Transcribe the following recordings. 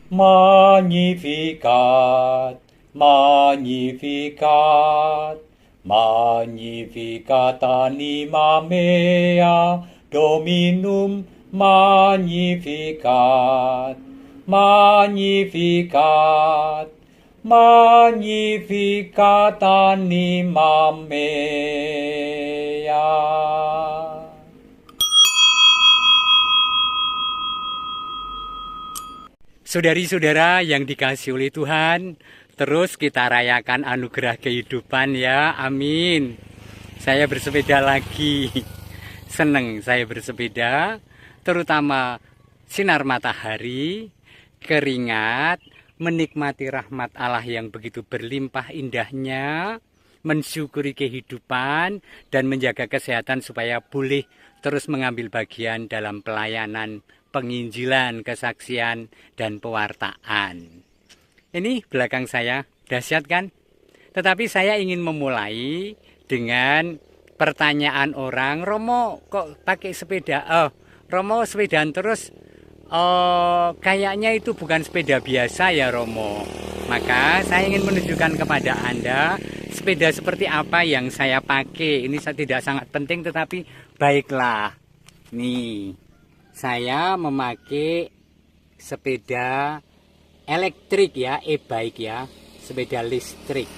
Magnificat, Magnificat, Magnificat anima mea, Dominum Magnificat, Magnificat, Magnificat anima mea. Saudari-saudara yang dikasihi oleh Tuhan, terus kita rayakan anugerah kehidupan ya, amin. Saya bersepeda lagi, seneng saya bersepeda, terutama sinar matahari, keringat, menikmati rahmat Allah yang begitu berlimpah indahnya, mensyukuri kehidupan, dan menjaga kesehatan supaya boleh terus mengambil bagian dalam pelayanan penginjilan, kesaksian, dan pewartaan. Ini belakang saya, dahsyat kan? Tetapi saya ingin memulai dengan pertanyaan orang, Romo kok pakai sepeda? Romo sepedaan terus, kayaknya itu bukan sepeda biasa ya Romo. Maka saya ingin menunjukkan kepada Anda sepeda seperti apa yang saya pakai. Ini tidak sangat penting tetapi baiklah. Nih, saya memakai sepeda elektrik ya, e-bike ya, sepeda listrik.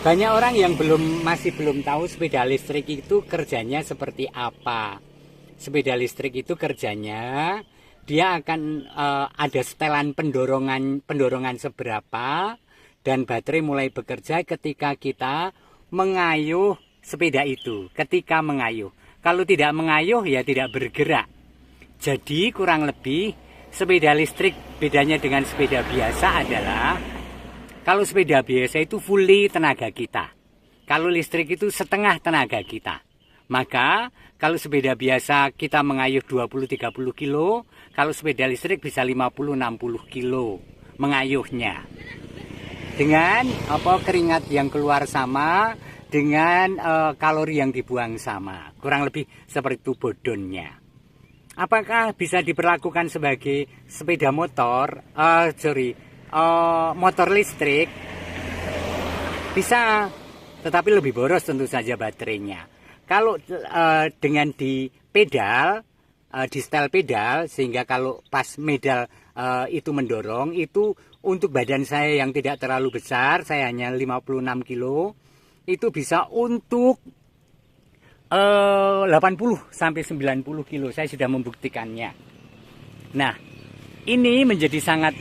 Banyak orang yang masih belum tahu sepeda listrik itu kerjanya seperti apa. Sepeda listrik itu kerjanya dia akan ada setelan pendorongan seberapa, dan baterai mulai bekerja ketika kita mengayuh sepeda itu. Ketika mengayuh, kalau tidak mengayuh ya tidak bergerak. Jadi kurang lebih sepeda listrik bedanya dengan sepeda biasa adalah kalau sepeda biasa itu fully tenaga kita. Kalau listrik itu setengah tenaga kita. Maka kalau sepeda biasa kita mengayuh 20-30 kilo, kalau sepeda listrik bisa 50-60 kilo mengayuhnya. Dengan keringat yang keluar sama, dengan kalori yang dibuang sama. Kurang lebih seperti itu bodonnya. Apakah bisa diperlakukan sebagai sepeda motor, motor listrik? Bisa, tetapi lebih boros tentu saja baterainya. Kalau dengan di pedal, di setel pedal, sehingga kalau pas medal itu mendorong, itu untuk badan saya yang tidak terlalu besar, saya hanya 56 kilo, itu bisa untuk 80 sampai 90 kilo. Saya sudah membuktikannya. Nah, ini menjadi sangat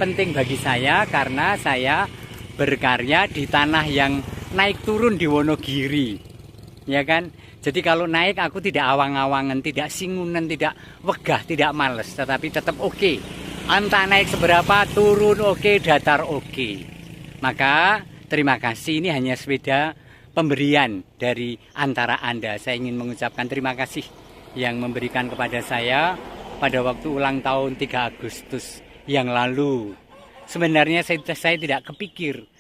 penting bagi saya karena saya berkarya di tanah yang naik turun di Wonogiri. Ya kan? Jadi kalau naik aku tidak awang-awangan, tidak singunan, tidak wegah, tidak males, tetapi tetap oke. Entah naik seberapa, turun oke, datar oke. Maka terima kasih, ini hanya sepeda pemberian dari antara Anda. Saya ingin mengucapkan terima kasih yang memberikan kepada saya pada waktu ulang tahun 3 Agustus yang lalu. Sebenarnya saya tidak kepikir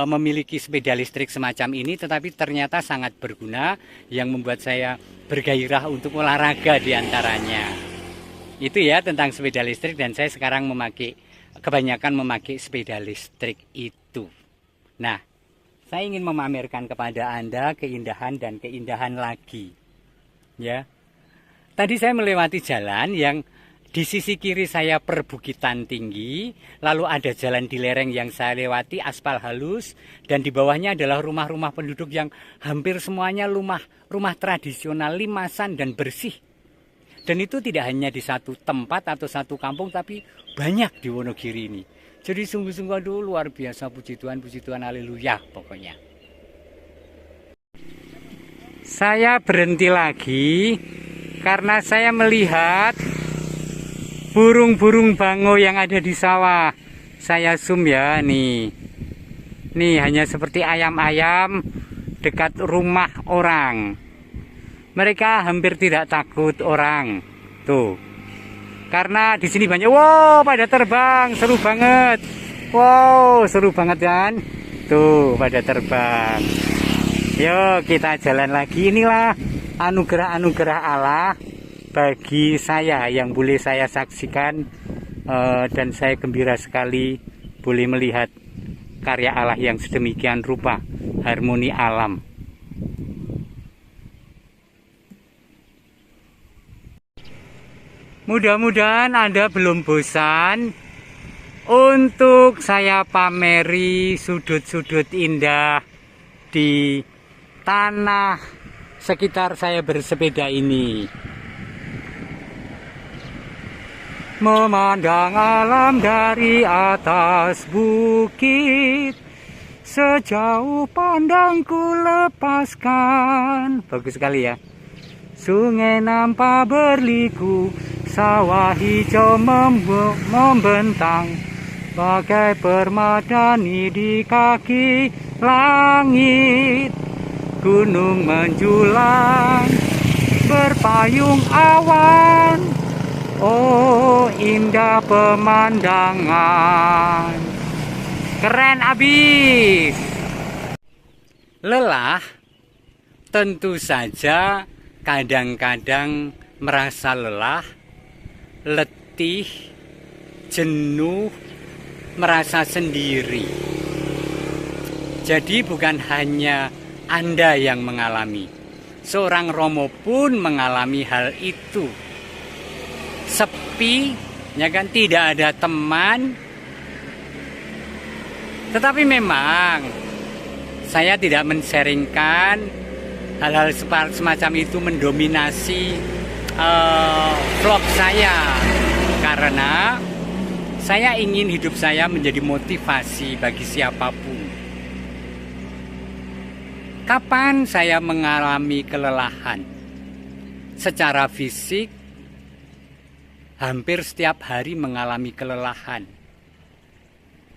memiliki sepeda listrik semacam ini, tetapi ternyata sangat berguna yang membuat saya bergairah untuk olahraga diantaranya. Itu ya tentang sepeda listrik, dan saya sekarang kebanyakan memakai sepeda listrik itu. Nah, saya ingin memamerkan kepada Anda keindahan dan keindahan lagi. Ya. Tadi saya melewati jalan yang di sisi kiri saya perbukitan tinggi, lalu ada jalan di lereng yang saya lewati aspal halus, dan di bawahnya adalah rumah-rumah penduduk yang hampir semuanya rumah tradisional, limasan dan bersih. Dan itu tidak hanya di satu tempat atau satu kampung, tapi banyak di Wonogiri ini. Jadi sungguh-sungguh aduh luar biasa, puji Tuhan, haleluya pokoknya. Saya berhenti lagi karena saya melihat burung-burung bango yang ada di sawah. Saya zoom ya, nih. Nih hanya seperti ayam-ayam dekat rumah orang. Mereka hampir tidak takut orang. Tuh. Karena di sini banyak, wow, pada terbang, seru banget. Wow, seru banget kan? Tuh, pada terbang. Yuk, kita jalan lagi. Inilah anugerah-anugerah Allah bagi saya yang boleh saya saksikan Dan saya gembira sekali boleh melihat karya Allah yang sedemikian rupa, harmoni alam. Mudah-mudahan Anda belum bosan untuk saya pameri sudut-sudut indah di tanah sekitar saya bersepeda ini. Memandang alam dari atas bukit, sejauh pandangku lepaskan. Bagus sekali ya. Sungai nampak berliku, sawah hijau membentang, bagai permadani di kaki langit. Gunung menjulang, berpayung awan. Oh, indah pemandangan. Keren abis. Lelah tentu saja kadang-kadang merasa lelah, letih, jenuh, merasa sendiri. Jadi bukan hanya Anda yang mengalami. Seorang Romo pun mengalami hal itu. Sepi, ya kan, tidak ada teman. Tetapi memang saya tidak men-sharingkan hal-hal semacam itu mendominasi vlog saya, karena saya ingin hidup saya menjadi motivasi bagi siapapun. Kapan saya mengalami kelelahan secara fisik? Hampir setiap hari mengalami kelelahan.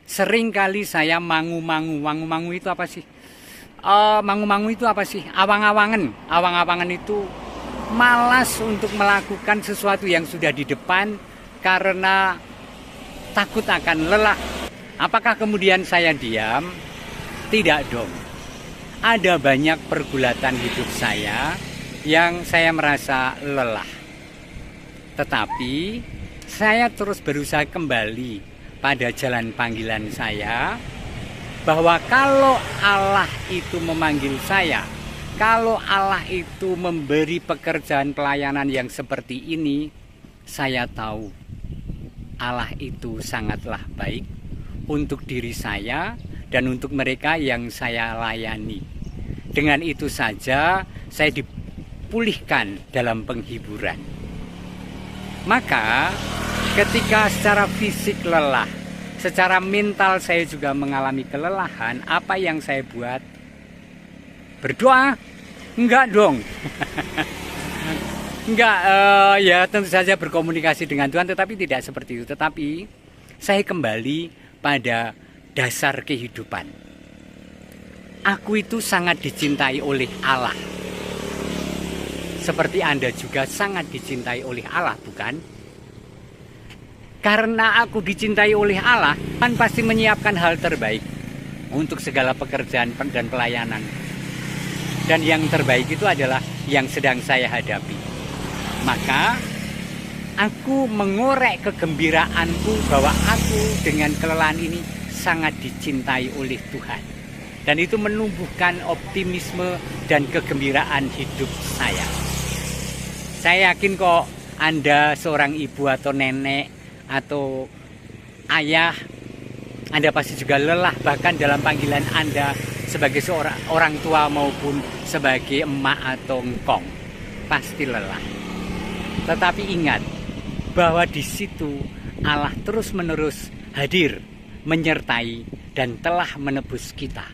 Seringkali saya mangu-mangu. Mangu-mangu itu apa sih? Mangu-mangu itu apa sih? Awang-awangan. Awang-awangan itu malas untuk melakukan sesuatu yang sudah di depan karena takut akan lelah. Apakah kemudian saya diam? Tidak dong. Ada banyak pergulatan hidup saya yang saya merasa lelah. Tetapi saya terus berusaha kembali pada jalan panggilan saya, bahwa kalau Allah itu memanggil saya, kalau Allah itu memberi pekerjaan pelayanan yang seperti ini, saya tahu Allah itu sangatlah baik untuk diri saya dan untuk mereka yang saya layani. Dengan itu saja saya dipulihkan dalam penghiburan. Maka ketika secara fisik lelah, secara mental saya juga mengalami kelelahan, apa yang saya buat? Berdoa? Enggak dong. Enggak, ya tentu saja berkomunikasi dengan Tuhan, tetapi tidak seperti itu. Tetapi saya kembali pada dasar kehidupan. Aku itu sangat dicintai oleh Allah. Seperti Anda juga sangat dicintai oleh Allah, bukan? Karena aku dicintai oleh Allah, Tuhan pasti menyiapkan hal terbaik untuk segala pekerjaan dan pelayanan. Dan yang terbaik itu adalah yang sedang saya hadapi. Maka aku mengorek kegembiraanku bahwa aku dengan kelelahan ini sangat dicintai oleh Tuhan. Dan itu menumbuhkan optimisme dan kegembiraan hidup saya. Saya yakin kok Anda seorang ibu atau nenek atau ayah, Anda pasti juga lelah bahkan dalam panggilan Anda sebagai seorang orang tua maupun sebagai emak atau engkong. Pasti lelah. Tetapi ingat bahwa di situ Allah terus-menerus hadir, menyertai dan telah menebus kita.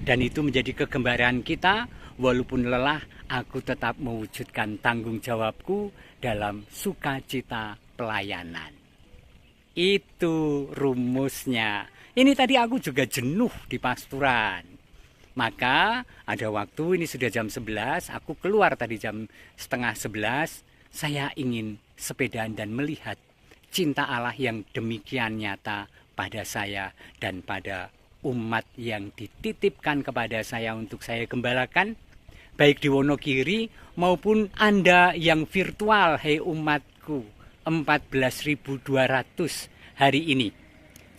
Dan itu menjadi kegembiraan kita. Walaupun lelah, aku tetap mewujudkan tanggung jawabku dalam sukacita pelayanan. Itu rumusnya. Ini tadi aku juga jenuh di pasturan. Maka ada waktu, ini sudah jam 11, aku keluar tadi jam setengah 11. Saya ingin sepedaan dan melihat cinta Allah yang demikian nyata pada saya dan pada umat yang dititipkan kepada saya untuk saya gembalakan. Baik di Wonogiri maupun Anda yang virtual, hei umatku, 14.200 hari ini.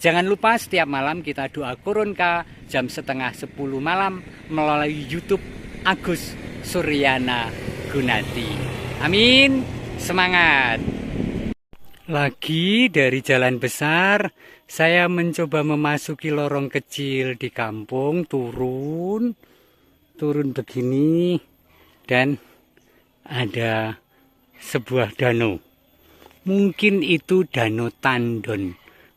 Jangan lupa setiap malam kita doa Koronka jam setengah 10 malam melalui YouTube Agus Suryana Gunati. Amin, semangat. Lagi dari jalan besar, saya mencoba memasuki lorong kecil di kampung, turun begini, dan ada sebuah danau. Mungkin itu Danau Tandon,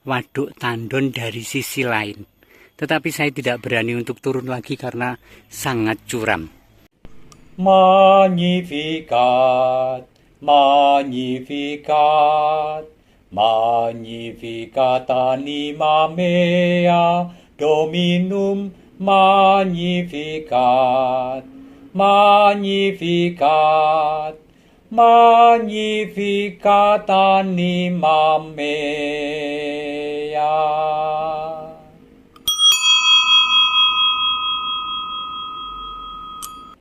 Waduk Tandon dari sisi lain. Tetapi saya tidak berani untuk turun lagi karena sangat curam. Magnificat, Magnificat, Magnificat anima mea, Dominum Magnificat, Magnificat, Magnificat anima mea.